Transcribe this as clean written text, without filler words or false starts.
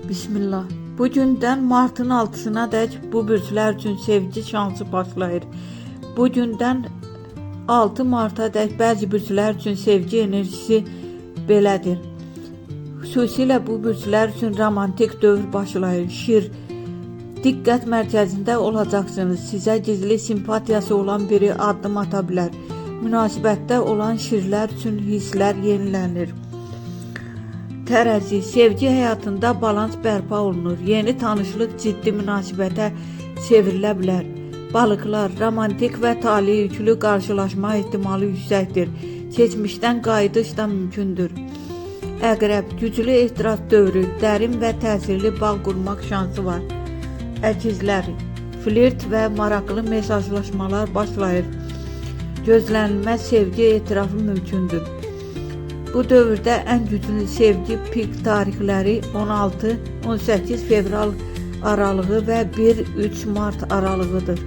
Bismillah. Bugündən martın 6-sına dək bu bürclər üçün sevgi şansı başlayır. Bugündən 6 marta dək bəzi bürclər üçün sevgi enerjisi belədir. Xüsusilə bu bürclər üçün romantik dövr başlayır. Şir, diqqət mərkəzində olacaqsınız. Sizə gizli simpatiyası olan biri addım ata bilər. Münasibətdə olan şirlər üçün hisslər yenilənir. Tərəzi, sevgi həyatında balans bərpa olunur. Yeni tanışlıq ciddi münasibətə çevrilə bilər. Balıqlar, romantik və talih yüklü qarşılaşma ehtimalı yüksəkdir. Keçmişdən qayıdış da mümkündür. Əqrəb, güclü ehtiras dövrü, dərin və təsirli bağ qurmaq şansı var. Əkizlər, flirt və maraqlı mesajlaşmalar başlayır. Gözlənilməz sevgi etirafı mümkündür. Bu dövrdə ən güclü sevgi pik tarixləri 16-18 fevral aralığı və 1-3 mart aralığıdır.